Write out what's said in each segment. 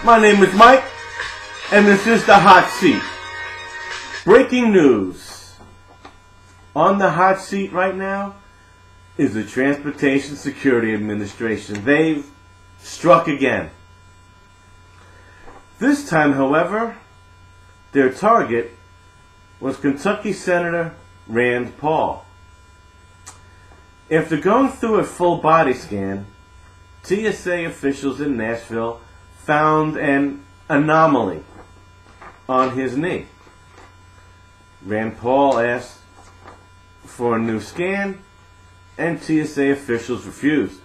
My name is Mike, and this is the Hot Seat. Breaking news. On the hot seat right now is the Transportation Security Administration. They've struck again. This time, however, their target was Kentucky Senator Rand Paul. After going through a full body scan, TSA officials in Nashville found an anomaly on his knee. Rand Paul asked for a new scan, and TSA officials refused.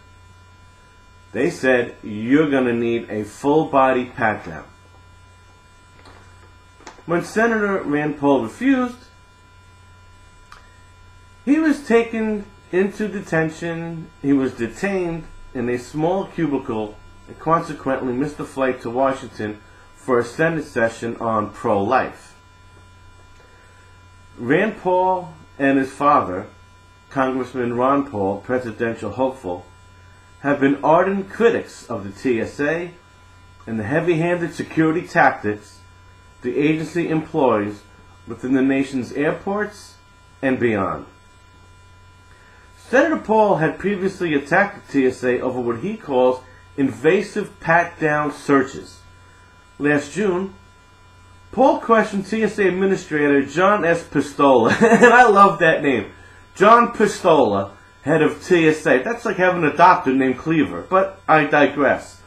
They said, "You're going to need a full body pat-down." When Senator Rand Paul refused, he was taken into detention. He was detained in a small cubicle and consequently missed the flight to Washington for a Senate session on pro-life. Rand Paul and his father, Congressman Ron Paul, presidential hopeful, have been ardent critics of the TSA and the heavy-handed security tactics the agency employs within the nation's airports and beyond. Senator Paul had previously attacked the TSA over what he calls invasive pat-down searches. Last June, Paul questioned TSA Administrator John S. Pistola, and I love that name, John Pistola, head of TSA. That's like having a doctor named Cleaver, but I digress.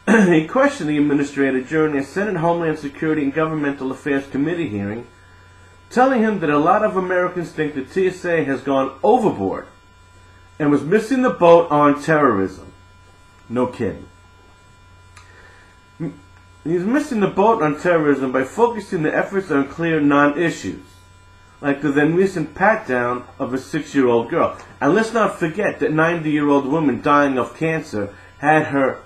He questioned the administrator during a Senate Homeland Security and Governmental Affairs Committee hearing, telling him that a lot of Americans think that TSA has gone overboard and was missing the boat on terrorism. No kidding. He's missing the boat on terrorism by focusing the efforts on clear non-issues, like the then recent pat-down of a 6-year-old girl. And let's not forget that 90-year-old woman dying of cancer had her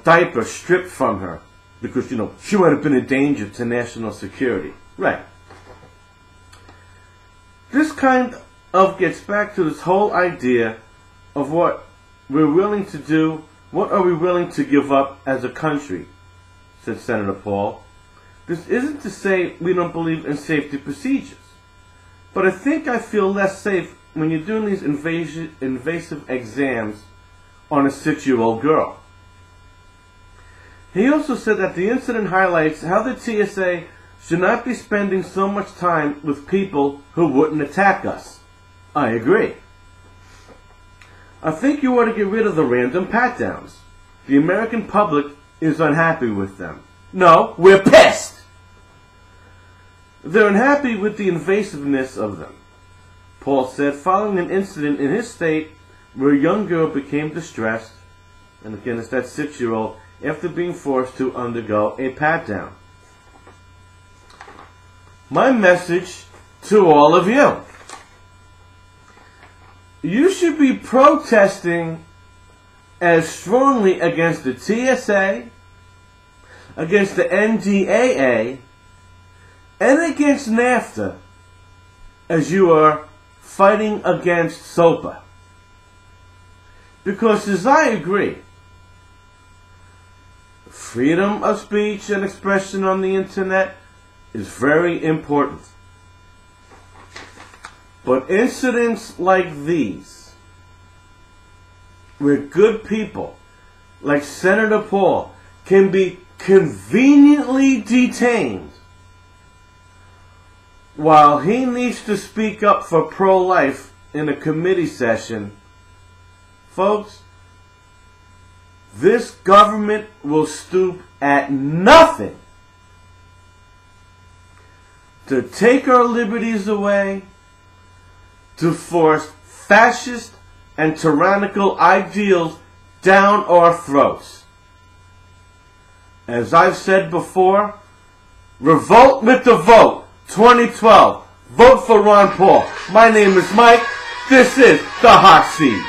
diaper stripped from her because, she would have been a danger to national security. Right. This kind of gets back to this whole idea of what we're willing to do. What are we willing to give up as a country? Said Senator Paul. This isn't to say we don't believe in safety procedures, but I think I feel less safe when you're doing these invasive exams on a 6-year-old girl. He also said that the incident highlights how the TSA should not be spending so much time with people who wouldn't attack us. I agree. I think you ought to get rid of the random pat-downs. The American public is unhappy with them. No, we're pissed! They're unhappy with the invasiveness of them, Paul said, following an incident in his state where a young girl became distressed, and again it's that 6-year-old, after being forced to undergo a pat-down. My message to all of you: you should be protesting as strongly against the TSA, against the NDAA, and against NAFTA as you are fighting against SOPA. Because as I agree, freedom of speech and expression on the internet is very important. But incidents like these, where good people like Senator Paul can be conveniently detained while he needs to speak up for pro-life in a committee session, folks, this government will stoop at nothing to take our liberties away, to force fascist and tyrannical ideals down our throats. As I've said before, revolt with the vote, 2012. Vote for Ron Paul. My name is Mike. This is the Hot Seat.